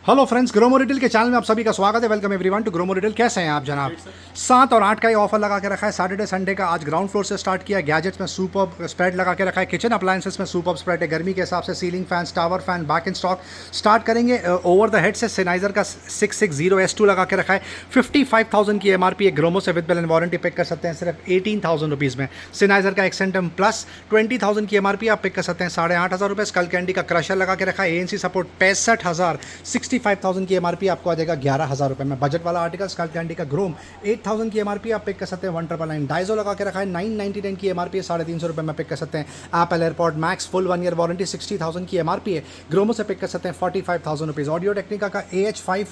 Hello friends, Gromo retail के channel में आप सभी का स्वागत है। Welcome everyone to Gromo retail. कैसे हैं आप जनाब? 7 और 8 का ये ऑफर लगा के रखा है सैटरडे संडे का। आज ग्राउंड फ्लोर से स्टार्ट किया। गैजेट्स में सुपर स्प्रेड लगा के रखा है। किचन अप्लायंसेस में सुपर स्प्रेड है। गर्मी के हिसाब से ceiling fan, tower fan back in stock. Start करेंगे ओवर द हेड से Sennheiser का 660S2 लगा के रखा है। 55,000 की एमआरपी है। ग्रोमो से with bill and warranty pick कर सकते हैं सिर्फ 18,000 रुपीज़ में। Sennheiser का एक्सेंटम प्लस 20,000 की एमआरपी आप पिक कर सकते हैं 8,500 रुपये। स्कल कैंडी का क्रशर लगा के रखा है। ANC support 65,000। 65,000 की एमआरपी आपको आ जाएगा 11,000 रुपये में। बजट वाला आर्टिकल स्कल कैंडी का ग्रोम 8,000 की एमआरपी आप पिक कर सकते हैं 1999। डाइजो लगा के रखा है 999 की एमआरपी 350 रुपये में पिक कर सकते हैं। Apple AirPod max full 1 year warranty 60,000 की एमआरपी है। ग्रोमो से पिक कर सकते हैं 45,000 रुपीज़। ऑडियो टेक्निका का AH5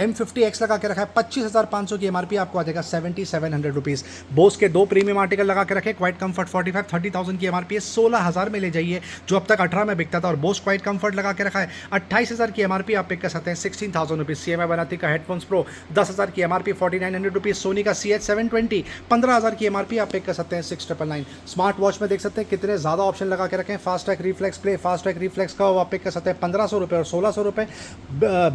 M50X लगा के रखा है 25,500 की एमआरपी आपको आ जाएगा 7,700 रुपीज़। बोस के 2 प्रीमियम आर्टिकल लगा के रखे। क्वाइट कंफर्ट 45 30,000 की एमआरपी है 16,000 में ले जाइए, जो अब तक 18 में बिकता था। और बोस क्वाइट कंफर्ट लगा के रखा है 28,000 की एमआरपी आप पिक कर सकते हैं 16,000 रुपीज़। CMI बनाती का हेडफोन्स प्रो 10,000 की एमआरपी 4,900 रुपीज़। सोनी का CH720 15,000 की एमआरपी आप पिक कर सकते हैं 6,999। स्मार्ट वॉच में देख सकते हैं कितने ज़्यादा ऑप्शन लगा के रखें। Fast track reflex play, fast track reflex का आप पिक कर सकते हैं 1,500 रुपये और 1,600 रुपये।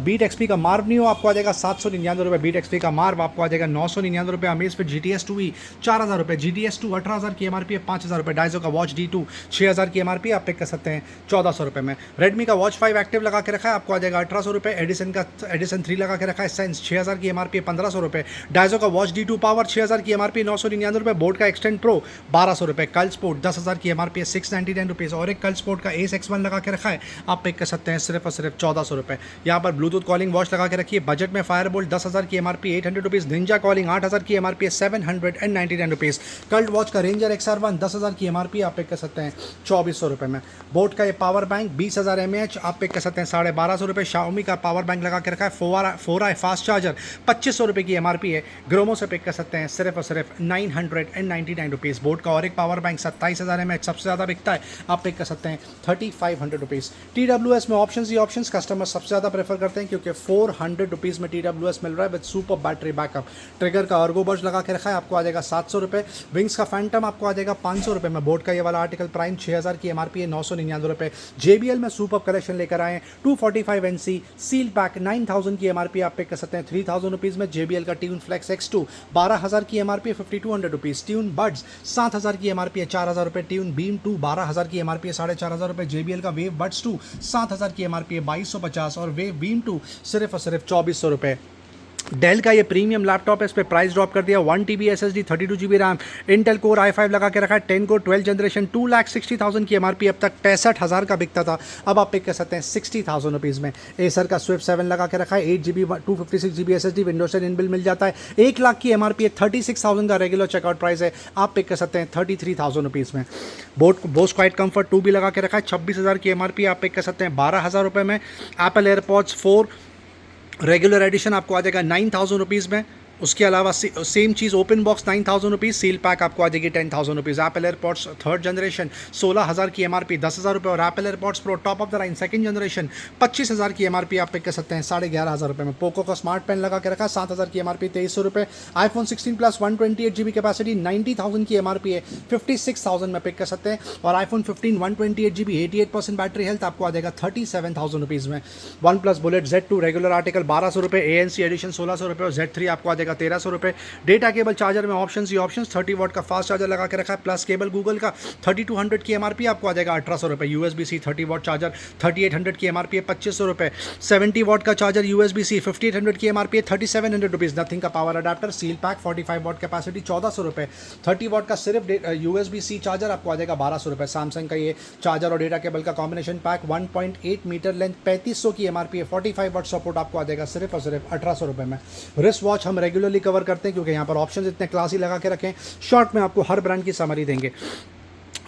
बीट एक्सपी का मार्व नहीं हो आपको आ जाएगा 799 रुपये। बीट एक्सपी का मार्व आपको आ जाएगा 999 रुपये। अमेज फिट GTS 2E 4,000 रुपये। GTS 2 18,000 की एमआरपी है 5,000 रुपये। डाइजो का वॉच D2 6,000 की एमआरपी आप पिक कर सकते हैं 1,400 रुपये में। रेडमी का वॉच 5 एक्टिव लगा के रखा है आपको आ जाएगा 1,800 रुपये। एडिसन 3 लगा के रखा है सेंस 6,000 की एमआरपी 1,500 रुपये। डाइजो का वॉच D2 पावर 6,000 की एमआरपी 999 रुपये। बोट का एक्सटेंड प्रो 1,200 रुपये। कल स्पोर्ट 10,000 की एमआरपी है 699 रुपीज़। और एक कल स्पोर्ट का Ace X1 लगा के रखा है आप पिक कर सकते हैं सिर्फ और सिर्फ 1,400 रुपये। यहाँ पर ब्लूटूथ कॉलिंग वॉच लगा के रखिए। बजट में फायरबोल्ट 10,000 की एमआरपी 800 रुपीज़। निंजा कॉलिंग 8,000 की एमआरपी है 799 रुपीज़। कल्ट वॉच का रेंजर XR1 10,000 की एमआरपी आप पिक कर सकते हैं 2,400 रुपये में। बोट का ये पावर बैंक 20,000 mAh आप पिक कर सकते हैं 1,250 रुपये। शाओमी का पावर बैंक लगा के रखा है 4i फास्ट चार्जर 2,500 रुपये की एमआरपी है। ग्रोमो से पिक कर सकते हैं सिर्फ और सिर्फ 999 रुपीज़। बोट का और एक पावर बैंक 27,000 mAh सबसे ज़्यादा बिकता है आप पिक कर सकते हैं 3,500 रुपीज़। TWS में ऑप्शंस ही ऑप्शंस कस्टमर सबसे ज़्यादा प्रेफर करते हैं क्योंकि 400 रुपीज़ में TWS मिल रहा है with super battery backup. Trigger का अर्गो बर्ज लगा के रखा है आपको आ जाएगा 700 रुपये। विंग्स का फैंटम आपको आ जाएगा 500 रुपये में। बोट का ये वाला आर्टिकल प्राइम 6,000 की एमआरपी है 999 रुपये। JBL में सुपर कलेक्शन लेकर आए 245 NC सील पैक 9,000 की एमआरपी आप पिक कर सकते हैं 3,000 रुपीज़ में। JBL का ट्यून फ्लेक्स X2 12,000 की एमआरपी 5,200 रुपीज़। ट्यून बड्स 7,000 की एमआरपी है 4,000 रुपये। ट्यून बीम 2 12,000 की एमआरपी है 4,500 रुपये। JBL का वेव बड्स 2 7,000 की एमआरपी है 2,250 और वेव बीम 2 सिर्फ और सिर्फ 2,400 रुपये। डेल का ये प्रीमियम लैपटॉप है, इस पर प्राइस ड्रॉप कर दिया 1 TB SSD 32 GB RAM Intel core i5 लगा के रखा है 10 कोर 12 जनरेशन 2,60,000 की एमआरपी अब तक 65,000 का बिकता था, अब आप पिक कर सकते हैं 60,000 रुपीज़ में। एसर का स्विफ्ट 7 लगा के रखा है 8 GB 256 GB SSD Windows 10 inbuilt मिल जाता है 1 लाख की एमआरपी है 36,000 का रेगुलर चेकआउट प्राइस है, आप पिक कर सकते हैं 33,000 रुपीज़ में। बोस क्वाइट कंफर्ट 2 भी लगा के रखा है 26,000 की एमआरपी आप पिक कर सकते हैं 12,000 रुपये में। एप्पल एयरपॉड्स 4 रेगुलर एडिशन आपको आ जाएगा 9,000 रुपीज़ में। उसके अलावा सेम चीज़ open box 9,000 rupees. Seal pack आपको आ जाएगी 10,000 rupees. Apple AirPods 3rd generation 16,000 की एमआरपी 10,000 रुपये। और Apple AirPods pro top of the line 2nd generation 25,000 की एमआरपी आप पिक कर सकते हैं 11,500 रुपये में। पोको का स्मार्ट पेन लगा के रखा 7,000 की एमआरपी 2,300 रुपये। आईफोन 16 प्लस 128 GB कैपेसिटी 90,000 की एमआरपी है 56,000 में पिक कर सकते हैं। और आईफोन 15 128 GB 88% बैटरी हेल्थ आपको आ जाएगा 37,000 रुपीज़ में। One plus bullet Z2 regular article 1,200 रुपये। ANC एडिशन 1,600 रुपये और Z3 आपको आ जाएगा 1,300 रुपये। डेटा केबल चार्जर में ऑप्शंस ही ऑप्शंस 30 वॉट का फास्ट चार्जर लगा के रखा है प्लस केबल गूगल का 3200 की एमआरपी आपको आ जाएगा 1,800 रुपये। USB-C 30 वॉट चार्जर 3,800 की एमआरपी है 2,500 रुपये। 70 वॉट का चार्जर USB-C 5,800 की एमआरपी है 3,700 रुपीज़। नथिंग का power adapter seal pack 45 what capacity 1,400 रुपये। 30 वॉट का सिर्फ USB-C चार्जर आपको आ जाएगा 1,200 रुपये। सैमसंग का ये चार्जर और डेटा केबल का कॉम्बिनेशन पैक 1.8 मीटर लेंथ 3,500 की एमआरपी है 45 वॉट सपोर्ट आपको आ जाएगा सिर्फ और सिर्फ 1,800 रुपये में। रिस्ट वॉच हम रेगुलरली कवर करते हैं क्योंकि यहाँ पर ऑप्शंस इतने क्लासी लगा के रखें। शॉर्ट में आपको हर ब्रांड की समरी देंगे।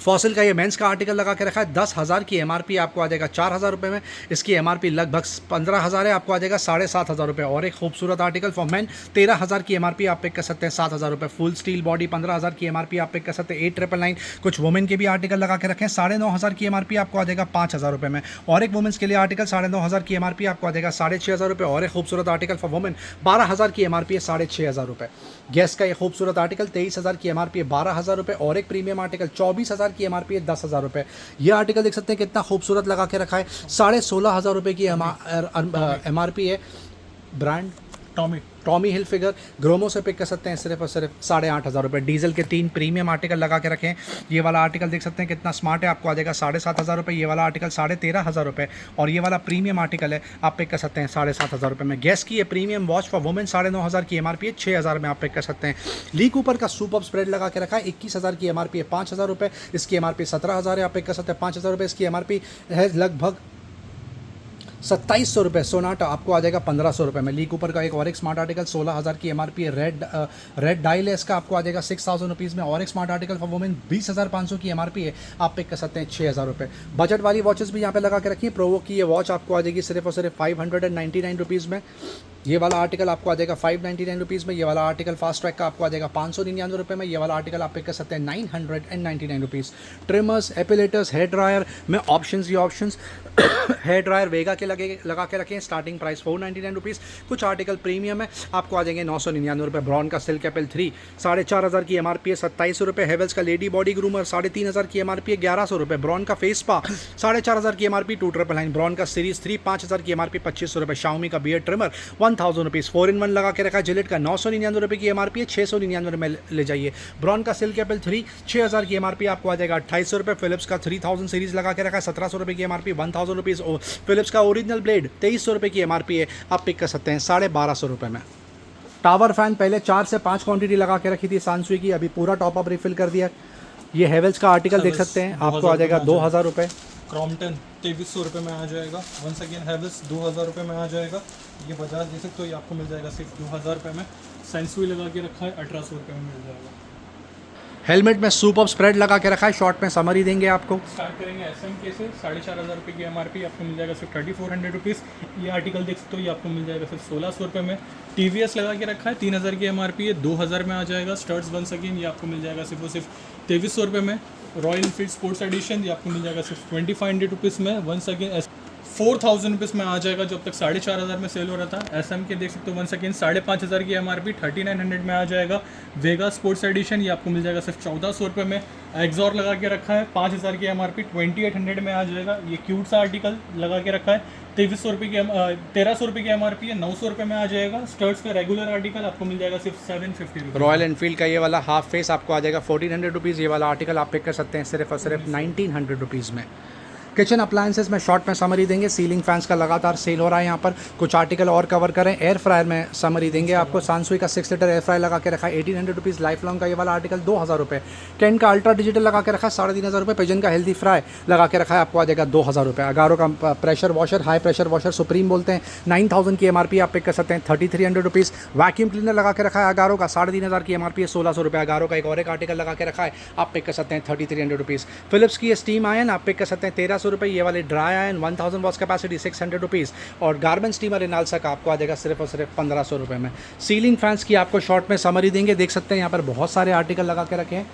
फॉसिल का ये मेंस का आर्टिकल लगा के रखा है 10,000 की एमआरपी आपको आ जाएगा 4,000 रुपये में। इसकी एमआरपी लगभग 15,000 है, आपको आ जाएगा 7,500 रुपये। और एक खूबसूरत आर्टिकल फॉर मैन 13,000 की एमआरपी आप पिक कर सकते हैं 7,000 रुपये। फुल स्टील बॉडी 15,000 की एमआरपी आप पिक कर सकते हैं 8,999। कुछ वुमेन के भी आर्टिकल लगा के रखें 9,500 की एमआरपी आपको आ जाएगा 5,000 रुपये में। और एक वुमेंस के लिए आर्टिकल 9,500 की एमआरपी आपको आ जाएगा 6,500 रुपये। और एक खूबसूरत आर्टिकल फॉर वुमेन 12,000 की एमआरपी है 6,500 रुपये। गैस का ये खूबसूरत आर्टिकल 23,000 की एमआरपी है 12,000 रुपये। और एक प्रीमियम आर्टिकल 24,000 हज़ार की MRP है 10,000 रुपये। ये आर्टिकल देख सकते हैं कितना खूबसूरत लगा के रखा है, 16,500 रुपये की MRP है। ब्रांड टॉमी हिल फिगर, ग्रोमो से पिक कर सकते हैं सिर्फ और सिर्फ 8,500 रुपये। डीजल के 3 प्रीमियम आर्टिकल लगा के रखें। ये वाला आर्टिकल देख सकते हैं कितना स्मार्ट है, आपको आ जाएगा 7,500 रुपये। ये वाला आर्टिकल 13,500 रुपये और ये वाला प्रीमियम आर्टिकल है, आप पिक कर सकते हैं 7,500 रुपये में। गैस की ये प्रीमियम वॉच फॉर वुमेन 9,500 की MRP है, 6,000 में आप पिक कर सकते हैं। ली कूपर का सुपर स्प्रेड लगा के रखा है, 21,000 की MRP है, 5,000 रुपये। इसकी MRP 17,000 है, आप पिक कर सकते हैं 5,000 रुपये। इसकी MRP है लगभग 2,700 रुपये। सोनाटा आपको आ जाएगा 1,500 रुपये में। ली कूपर का एक और एक स्मार्ट आर्टिकल 16,000 की MRP है, रेड डायल है, इसका आपको आ जाएगा 6,000 रुपीज़ में। और एक स्मार्ट आर्टिकल फॉर वुमेन 20,500 की MRP है, आप पिक कर सकते हैं 6,000 रुपये। बजट वाली वॉचेस भी यहाँ पे लगा के रखी है। प्रोवो की ये वॉच आपको आ जाएगी सिर्फ और सिर्फ 599 रुपीज़ में। ये वाला आर्टिकल आपको आ जाएगा 599 रुपीज़ में। ये वाला आर्टिकल फास्ट ट्रैक का आपको आ जाएगा 599 रुपये में। ये वाला आर्टिकल आप पिक कर सकते हैं 999 रुपीज़। ट्रिमर्स, एपिलेटर्स, हेयर ड्रायर में ऑप्शंस, ये ऑप्शंस हेयर ड्रायर वेगा के लगा के रखें। Starting price 499 rupees. कुछ आर्टिकल प्रीमियम है, आपको आ जाएंगे 999 रुपये। ब्रॉन का सिल्क एपल 3 4,500 की MRP है, 2,700 रुपये। हेवल्स का लेडी बॉडी ग्रूमर 3,500 की MRP है, 1,100 रुपये। ब्रॉन का फेस पा 4,500 की MRP 2,999। ब्रॉन का सीरीज 3 5,000 की MRP 2,500 रुपये। शाओमी का बियर्ड ट्रिमर 1,000 रुपीज़। 4-in-1 लगा के रखा है। जिलेट का 999 रुपये की MRP है, 699 में ले जाइए। ब्रॉन का सिल्क एपल 3 6,000 की MRP आपको आ जाएगा 2,800 रुपये। फिलिप्स का 3000 सीरीज लगा के रखा है, 1,700 रुपये की MRP, 1,000 रुपीज़। फिलिप्स का ओरिजिनल ब्लेड 2,300 रुपये की MRP है, आप पिक कर सकते हैं 1,250 रुपये में। टावर फैन पहले 4 से 5 क्वांटिटी लगा के रखी थी सानसुई की, अभी पूरा टॉपअप रिफिल कर दिया। ये हेवल्स का आर्टिकल देख सकते हैं, आपको आ जाएगा 2,000 रुपये। क्रॉम्पटन 2,300 रुपये में आ जाएगा। वंस अगेन हेवल्स 2,000 रुपये में आ जाएगा। ये बजाज देख सकते हो, ये आपको मिल जाएगा सिर्फ 2,000 रुपये में। सेंसुई लगा के रखा है, 1,800 रुपये में मिल जाएगा। हेलमेट में सुपर स्प्रेड लगा के रखा है, शॉर्ट में समरी देंगे आपको। स्टार्ट करेंगे SMK से, 4,500 रुपये की MRP आपको मिल जाएगा सिर्फ 3,400 रुपीज़। ये आर्टिकल देख सकते हो, ये आपको मिल जाएगा सिर्फ 1,600 रुपये में। TVS लगा के रखा है, 3,000 की MRP है, 2,000 में आ जाएगा। स्टर्ट्स वंस अगेन ये आपको मिल जाएगा सिर्फ 2,300 रुपये में। रॉयल एनफील्ड स्पोर्ट्स एडिशन ये आपको मिल जाएगा सिर्फ 2,500 रुपीज़ में। वंस अगेन 4,000 रुपीज़ में आ जाएगा, जो अब तक 4,500 में सेल हो रहा था। SMK देख सकते हो, वंस अगेन 5,500 की MRP 3,900 में आ जाएगा। वेगा स्पोर्ट्स एडिशन ये आपको मिल जाएगा सिर्फ 1,400 रुपये में। एक्सॉर लगा के रखा है, 5,000 की MRP 2,800 में आ जाएगा। ये क्यूट सा आर्टिकल लगा के रखा है, 2,300 रुपये की 1,300 रुपये की MRP है, 900 रुपये में आ जाएगा। स्टर्ट्स का रेगुलर आर्टिकल आपको मिल जाएगा सिर्फ 750 रुपये। रॉयल एनफील्ड का ये वाला हाफ फेस आपको आ जाएगा 1,400 रुपीज़। ये वाला आर्टिकल आप पिक कर सकते हैं सिर्फ और सिर्फ 1,900 रुपीज़ में। किचन अप्लायंसेस में शॉर्ट में समरी देंगे। सीलिंग फैंस का लगातार सेल हो रहा है यहाँ पर, कुछ आर्टिकल और कवर करें। एयर फ्रायर में समरी देंगे आपको। सानसुई का 6 लीटर एयर फ्रायर लगा के रखा है, 1,800 रुपीज़। लाइफ लॉन्ग का ये वाला आर्टिकल 2,000 रुपये। कैन का अल्ट्रा डिजिटल लगा के रखा है 3,500 रुपये। पिजन का हेल्दी फ्राई लगा के रखा है, आपको आ जाएगा 2,000 रुपये। अगारो का pressure washer, high pressure washer supreme बोलते हैं, 9,000 की MRP आप पिक कर सकते हैं 3,300 रुपीज़। वैक्यूम क्लीनर लगा के रखा है अगारो का, 3,500 की MRP है, 1,600 रुपये। अगारो का एक और एक आर्टिकल लगा के रखा है, आप पिक कर सकते हैं 3,300 रुपीज़। फिलिप्स की स्टीम आयन आप पिक कर सकते हैं 1,300 रुपये। ये वाले dry iron 1,000 watts capacity 600 rupees. और गार्मेंट स्टीमर इनालसा का आपको आ जाएगा सिर्फ और सिर्फ 1,500 रुपये में। सीलिंग फैंस की आपको शॉर्ट में समरी देंगे, देख सकते हैं यहाँ पर बहुत सारे आर्टिकल लगा के रखे हैं।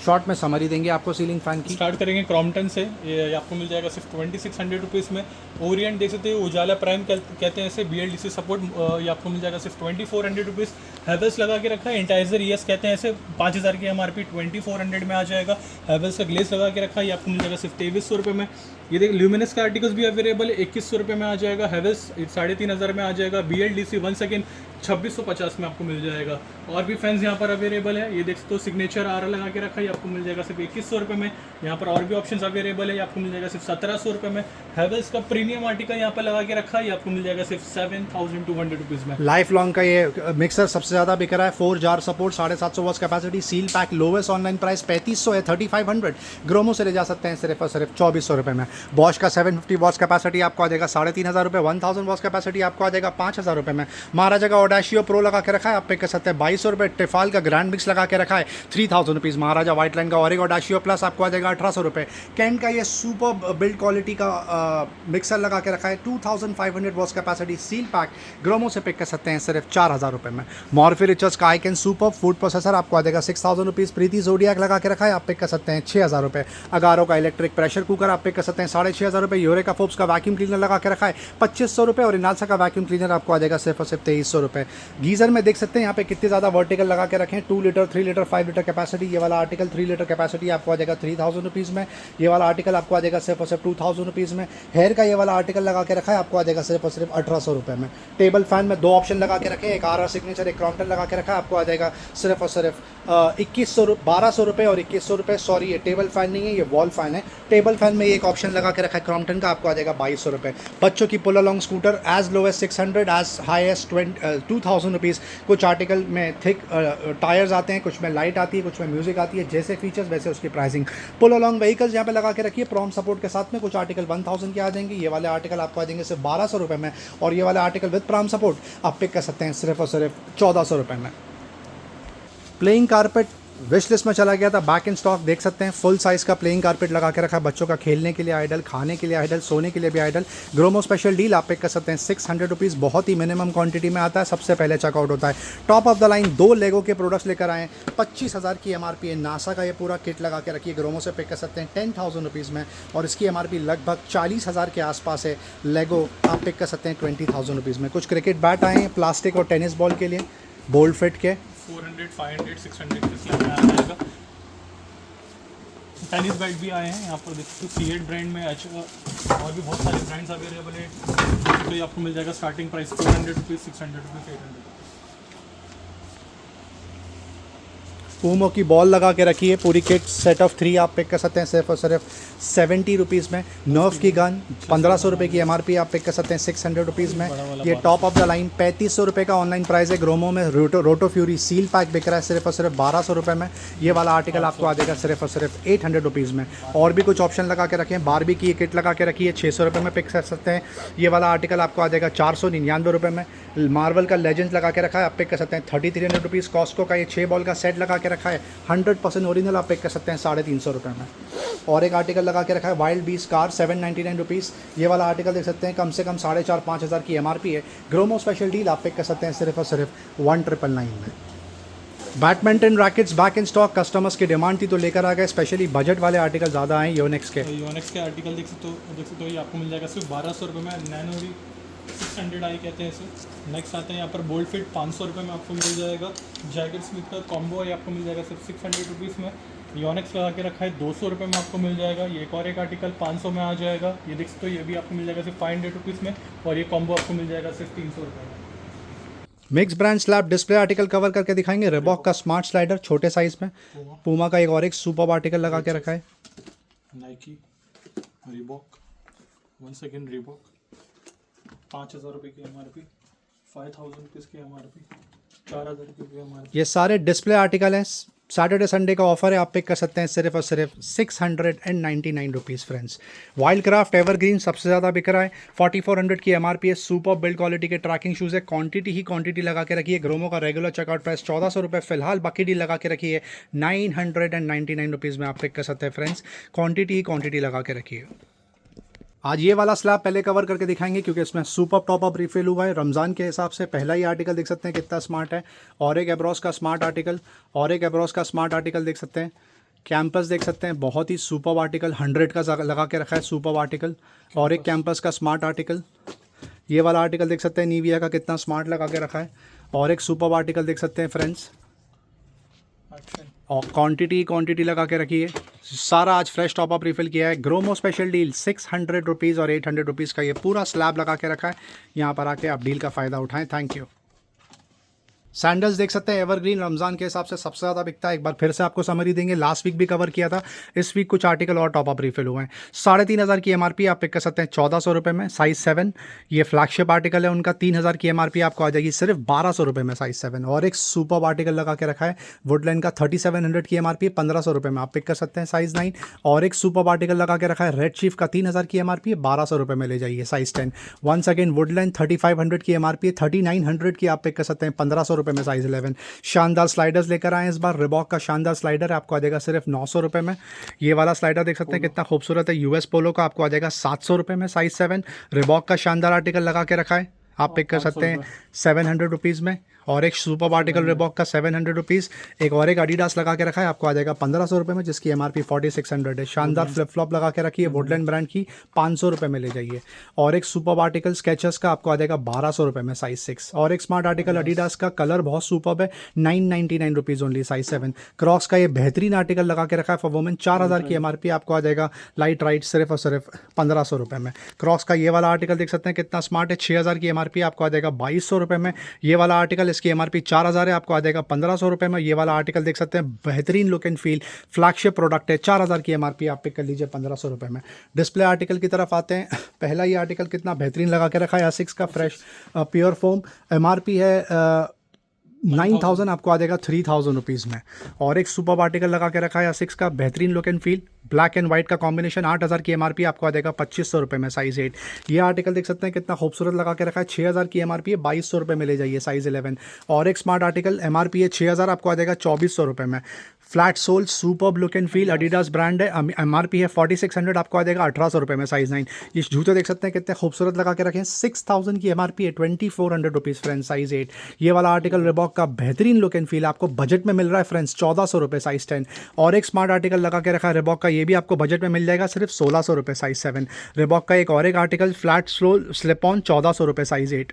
शॉर्ट में समरी देंगे आपको सीलिंग फैन की। स्टार्ट करेंगे क्रॉम्पटन से, ये आपको मिल जाएगा सिर्फ 2,600 रुपीज़ में। ओरिएंट देख सकते हो, उजाला प्राइम कहते हैं इसे, BLDC सपोर्ट, ये आपको मिल जाएगा सिर्फ 2,400 रुपीज़। हैवेल्स लगा के रखा है, एंटाइजर ES कहते हैं इसे, 5,000 की MRP 2,400 में आ जाएगा। हैवेल्स का ग्लेस लगा के रखा है, ये आपको मिल जाएगा सिर्फ 2,300 रुपये में। ये देख ल्यूमिनस का आर्टिकल्स भी अवेलेबल है, 2,100 रुपये में आ जाएगा। हैवेल्स 3,500 में आ जाएगा। BLDC वंस अगेन 2,650 में आपको मिल जाएगा। और भी फैंस यहाँ पर अवेलेबल है, ये देख सकते हो सिग्नेचर RL लगा के रखा है, आपको मिल जाएगा सिर्फ 2,100 रुपये में। यहाँ पर और भी ऑप्शंस अवेलेबल है, आपको मिल जाएगा सिर्फ 1,700 रुपये में। हैवेल्स का प्रीमियम आर्टिकल यहाँ पर लगा के रखा है, आपको मिल जाएगा सिर्फ 7,200 रुपीज़ में। लाइफ लॉन्ग का ये मिक्सर सबसे ज़्यादा बिक रहा है, 4 jar support, 750 watts capacity, seal pack, lowest online price 3,500 है, 3,500। ग्रोमो से ले जा सकते हैं सिर्फ और सिर्फ 2,400 रुपये में। बॉश का 750 वॉट्स कैपेसिटी आपको आ जाएगा 3,500 रुपये। 1,000 वॉट्स कैपेसिटी आपको आ जाएगा 5,000 रुपये में। महाराजा का ऑडाशियो प्रो लगा के रखा है, आप पे कर सकते हैं 2,200 रुपये। टिफाल का ग्रैंड मिक्स लगा के रखा है 3,000 रुपीज़। महाराजा व्हाइट लाइन का और एक ऑडाशियो प्लस आपको आ जाएगा 1,800 रुपये। कैन का ये सुपर बिल्ड क्वालिटी का मिक्सर लगा के रखा है 2,500 वॉट्स कैपेसिटी, सील पैक, ग्रोमो से पिक कर सकते हैं सिर्फ 4,000 रुपये में। मॉर्फी रिचर्स का आइकन सुपर फूड प्रोसेसर आपको आ जाएगा 6,000 रुपीज़। प्रीति जोडियाक लगा के रखा है, आप पिक कर सकते हैं 6,000 रुपये। अगारो का इलेक्ट्रिक प्रेशर कुकर आप पिक कर सकते हैं ₹6,500 यूरेका फोर्ब्स का वैक्यूम क्लीनर लगा के रखा है ₹2,500 और इनालसा का वैक्यूम क्लीनर आपको आ जाएगा सिर्फ और सिर्फ ₹2,300। गीज़र में देख सकते हैं यहाँ पे कितने ज़्यादा वर्टिकल लगा के रखे हैं, 2 लीटर, 3 लीटर, 5 लीटर कैपेसिटी। ये वाला आर्टिकल 3 लीटर कैपेसिटी आपको आ जाएगा ₹3,000 में। ये वाला आर्टिकल आपको आ जाएगा सिर्फ और सिर्फ ₹2,000 में। हेयर का ये वाला आर्टिकल लगा के रखा है आपको आ जाएगा सिर्फ और सिर्फ ₹1,800 में। टेबल फैन में 2 ऑप्शन लगा के रखे हैं, एक RR सिग्नेचर, एक क्रॉम्पटन लगा के रखा है, आपको आ जाएगा सिर्फ और सिर्फ ₹1,200 और ₹2,100। सॉरी, ये टेबल फैन नहीं है, ये वॉल फैन है। टेबल फैन में एक ऑप्शन लगा के रखा है क्रॉम्पटन का, आपको आ जाएगा ₹2,200। बच्चों की pull along scooter as low as 600, as high as ₹2,000। कुछ आर्टिकल में थिक टायर्स आते हैं, कुछ में लाइट आती है, कुछ में म्यूजिक आती है, जैसे फीचर्स वैसे उसकी प्राइसिंग। पुल अलॉन्ग व्हीकल्स यहाँ पे लगा के रखिए प्रॉम सपोर्ट के साथ में। कुछ आर्टिकल 1000 के आ जाएंगे, ये वाले आर्टिकल आपको आ जाएंगे सिर्फ ₹1,200 में, और ये वाले आर्टिकल विद प्राम सपोर्ट आप पिक कर सकते हैं सिर्फ और सिर्फ ₹1,400 में। प्लेइंग कारपेट विश लिस्ट में चला गया था, बैक इन स्टॉक देख सकते हैं। फुल साइज़ का प्लेइंग कारपेट लगा के रखा है, बच्चों का खेलने के लिए आइडल, खाने के लिए आइडल, सोने के लिए भी आइडल। ग्रोमो स्पेशल डील आप पिक कर सकते हैं ₹600, बहुत ही मिनिमम क्वांटिटी में आता है, सबसे पहले चेकआउट होता है। टॉप ऑफ द लाइन 2 लेगो के प्रोडक्ट्स लेकर आए, 25,000 की MRP है। नासा का ये पूरा किट लगा के रखिए, ग्रोमो से पिक कर सकते हैं ₹10,000 में, और इसकी MRP लगभग 40,000 के आसपास है। लेगो आप पिक कर सकते हैं ₹20,000 में। कुछ क्रिकेट बैट आए हैं प्लास्टिक और टेनिस बॉल के लिए, बोल्ड फिट के 400, 500, 600 के स्लैब में आ जाएगा। टेनिस बैट भी आए हैं यहाँ पर देखिए, C8 ब्रांड में और भी बहुत सारे ब्रांड्स अवेलेबल है। तो ये आपको मिल जाएगा स्टार्टिंग प्राइस ₹400, ₹600, ₹800। पूमो की बॉल लगा के रखी है, पूरी किट सेट ऑफ 3 आप पिक कर सकते हैं सिर्फ और सिर्फ ₹70 में। नर्व की गन ₹1,500 की MRP आप पिक कर सकते हैं ₹600 में। ये टॉप ऑफ द लाइन ₹3,500 का ऑनलाइन प्राइस है। ग्रोमो में रोटो फ्यूरी सील पैक बिक रहा है सिर्फ और सिर्फ ₹1,200 में। ये वाला आर्टिकल आपको आ जाएगा सिर्फ और सिर्फ ₹800 में। और भी कुछ ऑप्शन लगा के रखे हैं, बारबी की किट लगा के रखी है ₹600 में पिक कर सकते हैं। ये वाला आर्टिकल आपको आ जाएगा ₹499 में। मार्वल का लेजेंड्स लगा के रखा है, आप पिक कर सकते हैं ₹3,300। कॉस्को का ये 6 बॉल का सेट लगा के रखा है 100% ओरिजिनल, आप पिक कर सकते हैं ₹350 में। और एक आर्टिकल लगा के रखा है वाइल्ड बीस कार ₹799। ये वाला आर्टिकल देख सकते हैं कम से कम 4,500-5,000 की MRP है। ग्रोमो स्पेशल डील आप पिक कर सकते हैं सिर्फ और सिर्फ 1,999 में। Badminton rackets back in stock, customers की डिमांड थी तो लेकर आ गए। स्पेशली बजट वाले आर्टिकल ज़्यादा आए योनेक्स के। योनेक्स के आर्टिकल देख सकते हो ये आपको मिल जाएगा सिर्फ ₹1,200 में। नैनो 600 आई कहते हैं इसे। नेक्स्ट आते हैं यहाँ पर बोल्ड फिट ₹500 में आपको मिल जाएगा। जैकेट स्मिथ का कॉम्बो है आपको मिल जाएगा सिर्फ ₹600 में। योनेक्स लगा के रखा है ₹200 में आपको मिल जाएगा। ये एक आर्टिकल 500 में आ जाएगा। ये देख सकते हो ये भी आपको मिल जाएगा सिर्फ ₹500 में, और ये कॉम्बो आपको मिल जाएगा सिर्फ ₹300 में। Mix brand slab display article cover करके दिखाएंगे। रिबॉक का स्मार्ट स्लाइडर छोटे साइज में। पूमा का एक और एक सुपर आर्टिकल लगा के रखा है। Nike, Reebok, once again Reebok, ₹5,000 की MRP, ₹5,000 की MRP, ₹4,000 की MRP। ये सारे डिस्प्ले आर्टिकल हैं। सैटरडे संडे का ऑफर है, आप पिक कर सकते हैं सिर्फ और सिर्फ ₹699 फ्रेंड्स। वाइल्ड क्राफ्ट एवरग्रीन सबसे ज़्यादा बिक रहा है, 4400 की MRP है। सुपर बिल्ड क्वालिटी के ट्रैकिंग शूज़ है, क्वांटिटी ही क्वांटिटी लगा के रखी है। ग्रोमो का रेगुलर चेकआउट प्राइस ₹1,400 फिलहाल, बाकी डील लगा के रखी है ₹999 में आप पिक कर सकते हैं फ्रेंड्स। क्वांटिटी ही क्वांटिटी लगा के रखी है। आज ये वाला स्लैब पहले कवर करके दिखाएंगे क्योंकि इसमें सुपर टॉप अप रिफिल हुआ है रमज़ान के हिसाब से। पहला ही आर्टिकल देख सकते हैं कितना स्मार्ट है। और एक एब्रॉस का स्मार्ट आर्टिकल, और एक एब्रॉस का स्मार्ट आर्टिकल देख सकते हैं। कैंपस देख सकते हैं, बहुत ही सुपर आर्टिकल 100 का लगा के रखा है सुपर आर्टिकल। और एक कैंपस का स्मार्ट आर्टिकल, ये वाला आर्टिकल देख सकते हैं निविया का कितना स्मार्ट लगा के रखा है। और एक सुपर आर्टिकल देख सकते हैं फ्रेंड्स, और क्वांटिटी लगा के रखी है। सारा आज फ्रेश टॉप अप रिफिल किया है। ग्रोमो स्पेशल डील ₹600 और ₹800 का ये पूरा स्लैब लगा के रखा है। यहाँ पर आके आप डील का फ़ायदा उठाएं। Thank you. सैंडल्स देख सकते हैं एवरग्रीन रमज़ान के हिसाब से सबसे ज़्यादा बिकता है। एक बार फिर से आपको समरी देंगे, लास्ट वीक भी कवर किया था, इस वीक कुछ आर्टिकल और टॉप अप रिफिल हुए हैं। 3,500 की MRP आप पिक कर सकते हैं ₹1,400 में, साइज़ 7। ये फ्लैगशिप आर्टिकल है उनका। 3,000 की MRP आपको आ जाएगी सिर्फ ₹1,200 में, साइज़ 7। और एक सुपर आर्टिकल लगा के रखा है वुडलैंड का, 3,700 की MRP, ₹1,500 में आप पिक कर सकते हैं, साइज़ 9। और एक सुपर आर्टिकल लगा के रखा है रेड चीफ का, 3,000 की MRP, ₹1,200 में ले जाइए, साइज़ 10। वंस अगेन वुडलैंड 3,500 की MRP, 3,900 की आप पिक कर सकते हैं, ₹1,500 में, साइज़ 11। शानदार स्लाइडर्स लेकर आए इस बार। रिबॉक का शानदार स्लाइडर आपको आ जाएगा सिर्फ ₹900 में। ये वाला स्लाइडर देख सकते हैं कितना खूबसूरत है। US पोलो का आपको आ जाएगा ₹700 में, साइज़ 7। रिबॉक का शानदार आर्टिकल लगा के रखा है, आप पिक कर सकते हैं ₹700 में। और एक सुपर आर्टिकल रिबॉक का 700 रुपीज़, एक और एक एडिडास लगा के रखा है, आपको आ जाएगा 1500 रुपये में, जिसकी MRP 4600 है। शानदार फ्लिप फ्लॉप लगा के रखी है वुडलैंड ब्रांड की, 500 रुपये में ले जाइए। और एक सुपर आर्टिकल स्केचर्स का आपको आ जाएगा 1200 रुपये में, साइज 6। और एक स्मार्ट आर्टिकल एडिडास का, कलर बहुत सुपर है, 999 रुपीज़ ओनली, साइज 7। क्रॉक्स का ये बेहतरीन आर्टिकल लगा के रखा है फॉर वुमेन, 4000 की MRP, आपको आ जाएगा लाइट राइट सिर्फ और सिर्फ 1500 रुपये में। क्रॉक्स का ये वाला आर्टिकल देख सकते हैं कितना स्मार्ट है, 6000 की MRP, आपको आ जाएगा 2200 रुपये में। ये वाला आर्टिकल, इसकी MRP 4000 है, आपको आ जाएगा 1500 रुपये में। ये वाला आर्टिकल देख सकते हैं, बेहतरीन look and feel, flagship product है, 4000 की MRP, आप पिक कर लीजिए 1500 रुपये में। डिस्प्ले आर्टिकल की तरफ आते हैं। पहला ये आर्टिकल कितना बेहतरीन लगा के रखा है, एसिक्स का फ्रेश प्योर फोम, MRP है 9000, आपको आ जाएगा 3000 रुपीज़ में। और एक सुपर आर्टिकल लगा के रखा है एसिक्स का, बेहतरीन look and feel, black and white का कॉम्बिनेशन, 8000 की MRP, आपको आ जाएगा 2500 रुपये में, साइज 8। ये आर्टिकल देख सकते हैं कितना खूबसूरत लगा के रखा है, 6000 की MRP है, 2200 रुपये में ले जाइए, साइज 11। और एक स्मार्ट आर्टिकल, MRP है 6000, आपको आ जाएगा 2400 रुपये में। Flat sole, super look and feel, Adidas brand है, MRP है 4600, आपको आ जाएगा 1800 रुपये में, साइज 9। ये जूते देख सकते हैं कितने खूबसूरत लगा के रखे हैं, 6000 की MRP है, 2400 रुपीज़ फ्रेंड्स, साइज 8। ये वाला आर्टिकल रिबॉक का बेहतरीन लुक एंड फील, आपको बजट में मिल रहा है फ्रेंड्स, 1400 रुपये, साइज 10। और एक स्मार्ट आर्टिकल लगा के रखा है रिबॉक का, ये भी आपको बजट में मिल जाएगा सिर्फ 1600 रुपये, साइज 7। रिबॉक का एक और एक article, flat slow slip on, 1400 रुपये, साइज 8।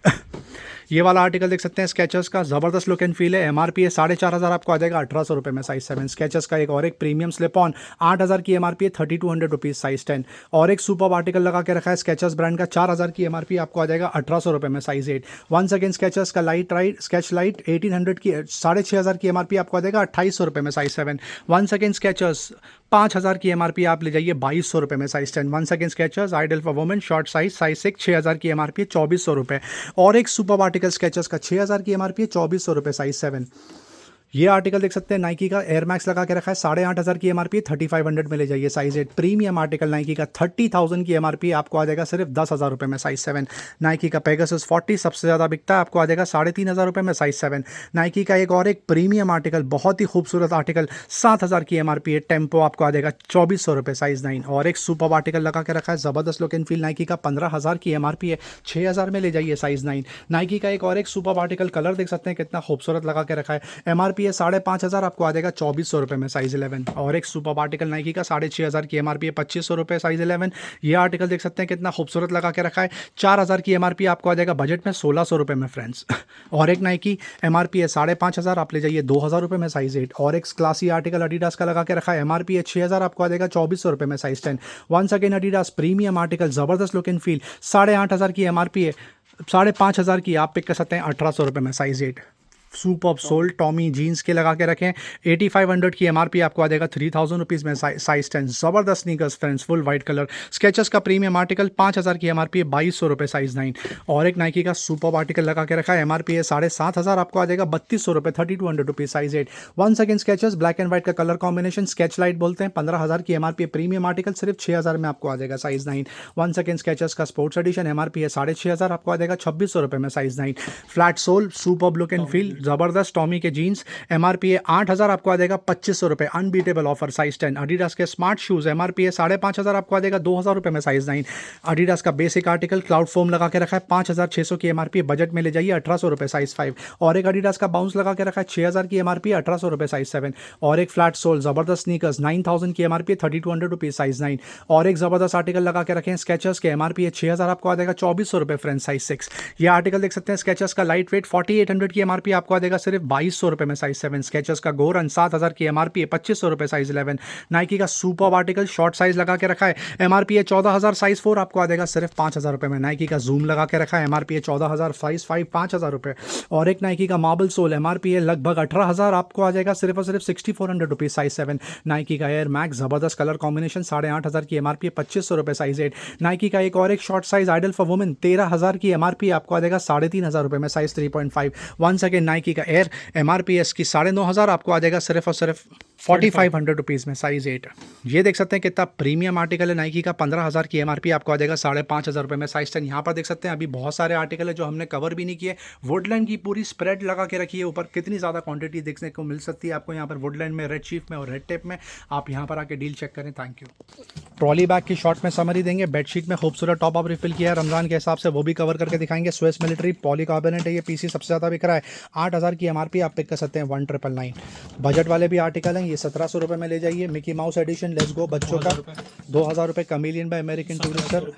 ये वाला आर्टिकल देख सकते हैं स्केचर्स का, ज़बरदस्त लुक एंड फील है, MRP है 4500, आपको आ जाएगा 1800 रुपये में, साइज 7। स्केचर्स का एक और एक प्रीमियम स्लिप ऑन, 8000 की MRP है, 3200 रुपीज़, साइज 10। और एक सुपर आर्टिकल लगा के रखा है स्केचर्स ब्रांड का, 4000 की MRP, आपको आ जाएगा 1800 रुपये में, साइज 8। वंस अगेन स्केचर्स का लाइट राइट स्केच लाइट, 1800 की 6500 की MRP, आपको आ जाएगा 2800 रुपये में, साइज 7। वंस अगेन स्केचर्स 5000 की MRP, आप ले जाइए 2200 रुपये में, size 10। Once again Skechers idle for women, short size, size 6, 6000 की MRP, 2400 रुपये। और एक सुपर आर्टिकल स्केचर्स का, 6000 की MRP, 2400 रुपये, साइज 7। ये आर्टिकल देख सकते हैं नाइकी का, एयर मैक्स लगा के रखा है, 8500 की MRP, 3500 में ले जाइए, साइज 8। प्रीमियम आर्टिकल नाइकी का, 30,000 की MRP, आपको आ जाएगा सिर्फ 10,000 रुपये में, साइज 7। नाइकी का पेगासस 40 सबसे ज़्यादा बिकता है, आपको आ जाएगा 3500 रुपये में, साइज 7। नाइकी का एक और एक प्रीमियम आर्टिकल, बहुत ही खूबसूरत आर्टिकल, 7000 की MRP है, टेम्पो, आपको आ जाएगा 2400 रुपये, साइज 9। और एक सुपर आर्टिकल लगा के रखा है, ज़बरदस्त लुक एंड फील, नाइकी का 15000 की MRP है, 6000 में ले जाइए, साइज 9। नाइकी का एक और एक सुपर आर्टिकल, कलर देख सकते हैं कितना खूबसूरत लगा के रखा है, MRP है 5500, आपको आ जाएगा 2400 रुपये में, साइज 11। और एक सुपर आर्टिकल नाइकी का, 6500 की MRP है, 2500 रुपये, साइज 11। ये आर्टिकल देख सकते हैं कितना खूबसूरत लगा के रखा है, 4000 की MRP, आपको आ जाएगा बजट में 1600 रुपये में फ्रेंड्स। और एक नाइकी MRP है 5500, आप ले जाइए 2000 रुपये में, साइज 8। और एक क्लासी आर्टिकल एडिडास का लगा के रखा है, MRP है 6000, आपको आ जाएगा 2400 रुपये में, size 10। Once again Adidas premium article, जबरदस्त लुक एंड फील, 8500 की MRP है, 5500 की आप पिक कर सकते हैं 1800 रुपये में, size 8। Super sole Tommy Jeans के लगा के रखें, 8500 की MRP, आपको आ जाएगा 3000 रुपीज़ में, साइज 10। ज़बरदस्त sneakers friends, full white colour, Skechers का प्रीमियम आर्टिकल, 5000 की MRP है, 2200 रुपये, साइज 9। और एक नाइकी का सुपर आर्टिकल लगा के रखा है, MRP है 7500, आपको आ जाएगा 3200 रुपये, 3200 rupees, size 8। Once again Skechers black and white का कलर कॉम्बिनेशन, स्केच लाइट बोलते हैं, 15000 की MRP है, प्रीमियम आर्टिकल सिर्फ 6000 में, आपको आ जाएगा, साइज 9। वंस अगेन स्केचर्स का स्पोर्ट्स एडिशन, MRP है 6500, आपको आ जाएगा 2600 रुपये में, size 9। Flat sole, super look and feel, जबरदस्त टॉमी के जीन्स, MRP है 8000, आपको आ जाएगा 2500 रुपये, अनबीटेबल ऑफर, साइज 10। एडिडास के स्मार्ट शूज, MRP है 5500, आपको आ जाएगा 2000 रुपये में, साइज 9। एडिडास का बेसिक आर्टिकल क्लाउड फोम लगा के रखा है, 5600 की MRP, बजट में ले जाइए 1800 रुपये, साइज 5। और एक एडिडास का बाउंस लगा के रखा है, 6000 की MRP, 1800 रुपये, साइज 7। और एक फ्लैट सोल जबरदस्त स्नीकर्स, 9000 की MRP, 3200 रुपीज़, साइज 9। और एक जबरदस्त आर्टिकल लगा के रखे हैं स्केचर्स के, MRP है 6000, आपको आ जाएगा 2400 रुपये फ्रेंड्स, साइज 6। ये आर्टिकल देख सकते हैं स्केचर्स का लाइट वेट, 4800 की MRP, आपको आ जाएगा सिर्फ 2200 रुपये में, साइज 7। स्केचर्स का गोरन 7000 की MRP है, 2500 रुपये, साइज 11। नाइकी का सुपर आर्टिकल शॉर्ट साइज लगा के रखा है, MRP है 14000, साइज 4, आपको आ जाएगा सिर्फ 5000 रुपये में। नाइकी का जूम लगा के रखा है, MRP है 14000, साइज 5, 5000 रुपये। और एक नाइकी का मार्बल सोल, MRP है लगभग 18000, आपको आ जाएगा सिर्फ और सिर्फ 6400 रुपीज़, साइज 7। नाइकी का एयर मैक्स, जबरदस्त कलर कॉम्बिनेशन, 8500 की MRP है, 2500 रुपये, साइज 8। नाइकी का एक और एक short size idle for women, 13000 की MRP, आपको आ जाएगा 3500 रुपये में, साइज 3.5। वंस अगेन नाइकी का एयर, MRP है इसकी 9500, आपको आ जाएगा सिर्फ और सिर्फ 4500 रुपीज़ में साइज़ 8। ये देख सकते हैं कितना प्रीमियम आर्टिकल है नाइकी का। 15,000 की एमआरपी आपको आ जाएगा 5,500 रुपये में साइज़ 10। यहाँ पर देख सकते हैं अभी बहुत सारे आर्टिकल है जो हमने कवर भी नहीं किए। वुडलैंड की पूरी स्प्रेड लगा के रखी है ऊपर, कितनी ज़्यादा क्वांटिटी देखने को मिल सकती है आपको यहाँ पर वुडलैंड में, रेड चीफ में और रेड टेप में। आप यहाँ पर आके डील चेक करें। Thank you. ट्रॉली बैग की शॉर्ट में समरी देंगे। बेडशीट में खूबसूरत टॉप अप रिफिल किया है रमजान के हिसाब से, वो भी कवर करके दिखाएंगे। स्विस मिलिट्री पॉलीकार्बोनेट है, ये पीसी सबसे ज़्यादा बिक रहा है। 8,000 की एमआरपी आप पिक कर सकते हैं 1999। बजट वाले भी आर्टिकल हैं, ये 1700 रुपये में ले जाइए। Mickey Mouse edition let's go बच्चों का 2000 रुपये। कमीलियन बाय अमेरिकन टूरिस्टर,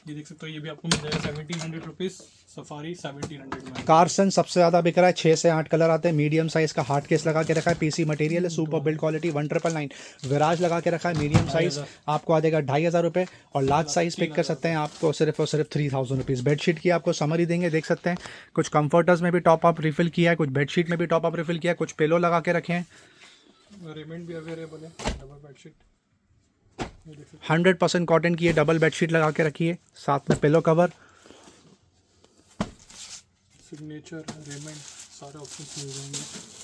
ये देख सकते हो, ये भी आपको मिल जाएगा 1700 रुपीज़। सफारी 1700 में। कार्सन सबसे ज़्यादा बिक रहा है, 6 से 8 कलर आते हैं। मीडियम साइज़ का हार्ड केस लगा के रखा है, पीसी मटेरियल है, सुपर बिल्ड क्वालिटी 1999। विराज लगा के रखा है मीडियम साइज़, आपको आ जाएगा 2500 रुपये। और लार्ज साइज़ पिक कर सकते हैं आपको सिर्फ और सिर्फ 3000 रुपीज़। बेडशीट की आपको समरी देंगे, देख सकते हैं कुछ कंफर्टर्स में भी टॉप अप रिफिल किया है, कुछ बेडशीट में भी टॉप अप रिफिल किया है, कुछ पिलो लगा के रखे हैं। रेमेंड भी अवेलेबल है, डबल बेडशीट 100% कॉटन की ये डबल बेडशीट लगा के रखी है, साथ में पिलो कवर। सिग्नेचर, रेमेंड, सारे ऑप्शंस मिल जाएंगे।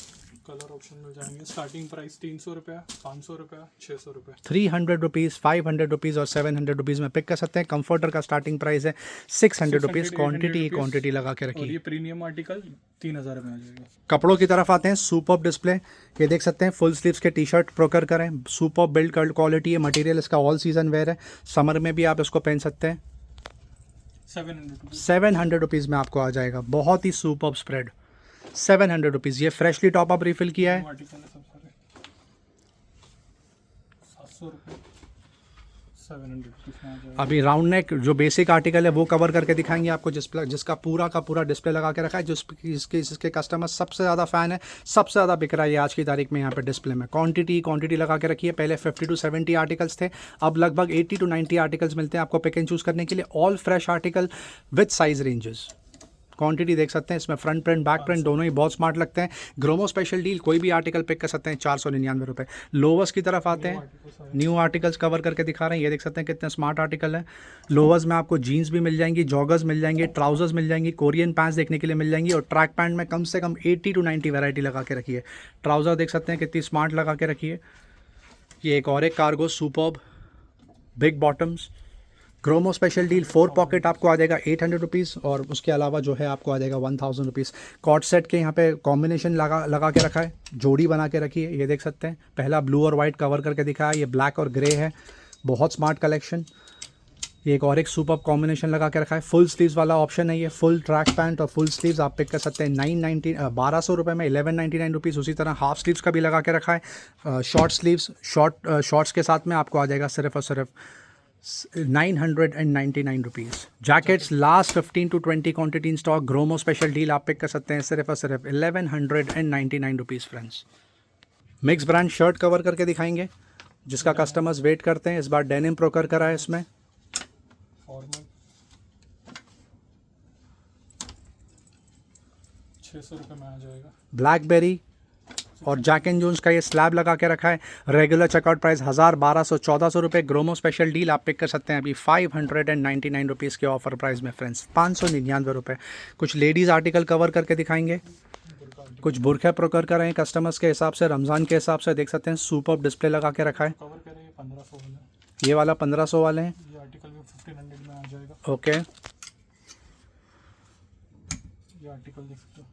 कलर ऑप्शन मिल जाएंगे। स्टार्टिंग प्राइस 300 रुपया, 500 रुपया, 600 रुपये। 300 रुपीज़, 500 रुपीज़ और 700 रुपीज़ में पिक कर सकते हैं। कंफर्टर का स्टार्टिंग प्राइस है 600 रुपीज़। क्वांटिटी लगा के और रखिए। ये प्रीमियम आर्टिकल 3000 में आ जाएगा। कपड़ों की तरफ आते हैं। सुपर डिस्प्ले, ये देख सकते हैं फुल स्लीव्स के टी शर्ट प्रोकर करें। सुपर बिल्ड क्वालिटी है, मटेरियल इसका ऑल सीजन वेयर है, समर में भी आप इसको पहन सकते हैं। 700 रुपीज़ में आपको आ जाएगा। बहुत ही सुपर स्प्रेड 700 रुपीज़। ये फ्रेशली टॉप अप रिफिल किया है। आर्टिकल है सब सारे 700 रुपये, 700 रुपीज़ में आ जाएगा। अभी राउंड नेक जो बेसिक आर्टिकल है वो कवर करके दिखाएंगे आपको, जिसका पूरा का पूरा डिस्प्ले लगा के रखा है, जिसके कस्टमर सबसे ज़्यादा फ़ैन है, सबसे ज़्यादा बिक रहा है ये आज की तारीख में यहाँ पे डिस्प्ले में। क्वांटिटी लगा के रखी है। पहले 50 to 70 आर्टिकल्स थे, अब लगभग 80 to 90 आर्टिकल्स मिलते हैं आपको पिक एंड चूज़ करने के लिए। All fresh article with size ranges. Quantity देख सकते हैं, इसमें फ्रंट प्रिंट बैक प्रिंट दोनों ही बहुत स्मार्ट लगते हैं। ग्रोमो स्पेशल डील, कोई भी आर्टिकल पिक कर सकते हैं 499 रुपये। लोवर्स की तरफ आते हैं, न्यू आर्टिकल्स कवर करके दिखा रहे हैं। ये देख सकते हैं कितने स्मार्ट आर्टिकल है। लोवर्स में आपको जीन्स भी मिल जाएंगी, जॉगर्स मिल जाएंगे, ट्राउजर्स मिल जाएंगी, कोरियन पैंट्स देखने के लिए मिल जाएंगी। और ट्रैक पैंट में कम से कम 80 to 90 वैरायटी लगा के रखी है। ट्राउज़र देख सकते हैं कितनी स्मार्ट लगा के रखी है। ये एक और एक cargo superb big bottoms. Gromo special deal 4 pocket आपको आ जाएगा 800 रुपीज़। और उसके अलावा जो है आपको आ जाएगा 1000 रुपीज़। कॉट सेट के यहाँ पे कॉम्बिनेशन लगा के रखा है, जोड़ी बना के रखी है। ये देख सकते हैं, पहला ब्लू और वाइट कवर करके दिखा है, ये ब्लैक और ग्रे है। बहुत स्मार्ट कलेक्शन। ये एक और एक सुपर कॉम्बिनेशन लगा के रखा है। फुल स्लीव्स वाला ऑप्शन है ये, फुल ट्रैक पैंट और फुल स्लीव्स आप पिक कर सकते हैं 1200 रुपये में, 1199 रुपीज़। उसी तरह हाफ स्लीव्स का भी लगा के रखा है। शॉर्ट स्लीव्स शॉर्ट्स के साथ में आपको आ जाएगा सिर्फ और सिर्फ 999 rupees. Jackets last 15 to 20 quantity in stock. Gromo special deal आप पिक कर सकते हैं सिर्फ और सिर्फ 1199 rupees friends. Mix brand shirt cover करके दिखाएंगे, जिसका कस्टमर्स वेट करते हैं। इस बार डेनिम प्रोकर करा है इसमें। फॉर्मल 600 रुपये में आ जाएगा। ब्लैकबेरी और जैक एंड जोन्स का ये स्लैब लगा के रखा है। रेगुलर चेकआउट प्राइस 1000, 1200, 1400 रुपये। ग्रोमो स्पेशल डील आप पिक कर सकते हैं अभी 599 रुपीज़ के ऑफर प्राइस में फ्रेंड्स, 599 रुपये। कुछ लेडीज़ आर्टिकल कवर करके दिखाएंगे, कुछ बुरखे प्रोकर कर रहे हैं कस्टमर्स के हिसाब से, रमज़ान के हिसाब से। देख सकते हैं सुपर डिस्प्ले लगा के रखा है। कवर करेंगे 1500 वाला, ये वाला 1500 वाले हैं। ये आर्टिकल भी 1500 में आ जाएगा। ओके, ये आर्टिकल देख सकते हो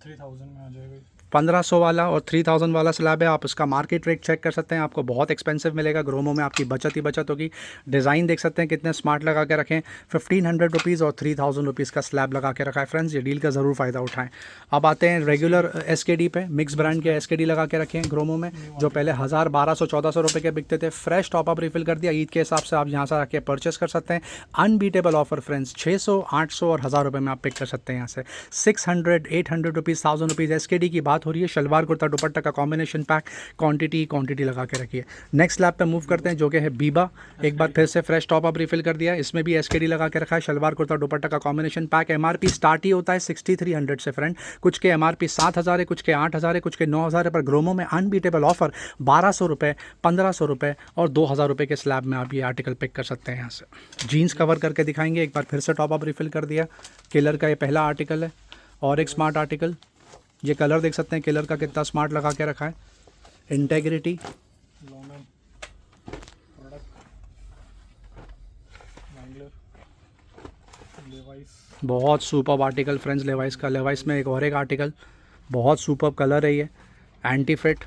3000 में आ जाएगा। 1500 वाला और 3000 वाला स्लैब है। आप इसका मार्केट रेट चेक कर सकते हैं, आपको बहुत एक्सपेंसिव मिलेगा। ग्रोमो में आपकी बचत ही बचत होगी। डिज़ाइन देख सकते हैं कितने स्मार्ट लगा के रखें। 1500 रुपीज़ और 3000 रुपीज़ का स्लैब लगा के रखा है फ्रेंड्स। ये डील का ज़रूर फ़ायदा उठाएं। अब आते हैं रेगुलर SKD पे। मिक्स ब्रांड के SKD लगा के रखे हैं ग्रोमो में, जो पहले 1000, 1200, 1400 रुपये के बिकते थे। फ्रेश टॉपअप रिफिल कर दिया ईद के हिसाब से, आप यहाँ से आके परचेस कर सकते हैं। अनबीटेबल ऑफर फ्रेंड्स, 600, 800 और 1000 रुपये में आप पिक कर सकते हैं यहाँ से। 600, 800 रुपीज़, 1000 रुपीज़ SKD की बात हो रही है। शलवार कुर्ता दुपट्टा का कॉम्बिनेशन पैक, क्वांटिटी लगा के रखिए। नेक्स्ट स्लैब पे मूव करते हैं जो कि है बीबा। एक बार फिर से फ्रेश टॉप अप रिफिल कर दिया, इसमें भी SKD लगा के रखा है। शलवार कुर्ता दुपट्टा का कॉम्बिनेशन पैक। MRP स्टार्ट ही होता है 6300 से फ्रेंड। कुछ के MRP 7000 है, कुछ के 8000 है, कुछ के 9000 है। पर ग्रोमो में अनबीटेबल ऑफर 1200 रुपये, 1500 रुपये और 2000 रुपये के स्लैब में आप ये आर्टिकल पिक कर सकते हैं यहाँ से। जीन्स कवर करके दिखाएंगे, एक बार फिर से टॉप अप रिफिल कर दिया। किलर का ये पहला आर्टिकल है और एक स्मार्ट आर्टिकल। ये कलर देख सकते हैं, कलर का कितना स्मार्ट लगा के रखा है, integrity, long product, Wrangler, Levi's, बहुत सुपर्ब आर्टिकल फ्रेंड्स लेवाइस का। लेवाइस में एक और एक आर्टिकल, बहुत सुपर्ब कलर है ये, एंटी फिट,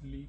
ली,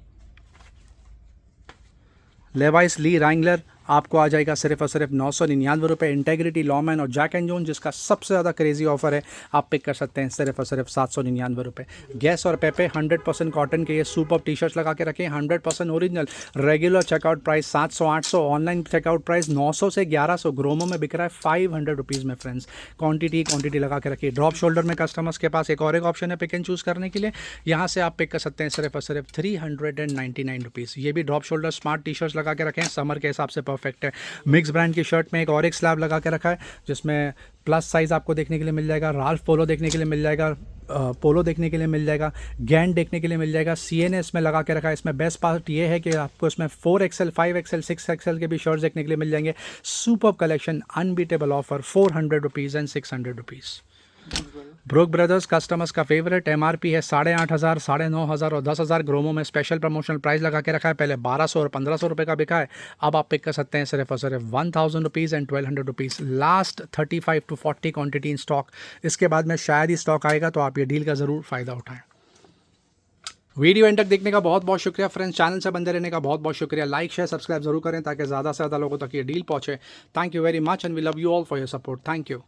लेवाइस ली रैंगलर आपको आ जाएगा सिर्फ और सिर्फ 999 रुपये। इंटेग्रिटी, लॉमैन और जैक एंड जोन जिसका सबसे ज़्यादा क्रेजी ऑफर है, आप पिक कर सकते हैं सिर्फ और सिर्फ 799 रुपये। गैस और पेपे 100% कॉटन के ये सुपर टी शर्ट्स लगा के रखें, 100% original. Regular checkout price 700-800, online checkout price 900 से 1100, ग्रोमो में बिक रहा है 500 रुपीज़ में फ्रेंड्स। क्वांटिटी लगा के रखिए। ड्रॉप शोल्डर में कस्टमर्स के पास एक और एक ऑप्शन है पिक एंड चूज़ करने के लिए, यहाँ से आप पिक कर सकते हैं सिर्फ और सिर्फ 399 रुपीज़। ये भी drop shoulder smart T shirts लगा के रखें, समर के हिसाब से परफेक्ट है। मिक्स ब्रांड की शर्ट में एक और एक स्लैब लगा के रखा है जिसमें प्लस साइज़ आपको देखने के लिए मिल जाएगा, राल्फ पोलो देखने के लिए मिल जाएगा, पोलो देखने के लिए मिल जाएगा, गैंड देखने के लिए मिल जाएगा, CNS में लगा के रखा है। इसमें बेस्ट पार्ट ये है कि आपको इसमें 4XL, 5XL, 6XL के भी शर्ट्स देखने के लिए मिल जाएंगे। Super collection, unbeatable offer, 400 rupees and 600 rupees. Brook Brothers customers का फेवरेट, MRP है 8,500, 9,500 और 10,000। ग्रोमो में स्पेशल प्रमोशनल प्राइस लगा के रखा है, पहले 1200 और 1500 रुपये का बिका है, अब आप पिक कर सकते हैं सिर्फ और सिर्फ 1,000 rupees and 1,200 rupees. Last 35 to 40 quantity in stock, इसके बाद में शायद ही स्टॉक आएगा, तो आप ये डील का ज़रूर फ़ायदा उठाएं। वीडियो एंड तक देखने का बहुत बहुत शुक्रिया फ्रेंड्स, चैनल से बंदे रहने का बहुत बहुत शुक्रिया। लाइक शेयर सब्सक्राइब जरूर करें ताकि ज़्यादा से ज़्यादा लोगों तक ये डील पहुँचे। Thank you very much and we love you all for your support. Thank you.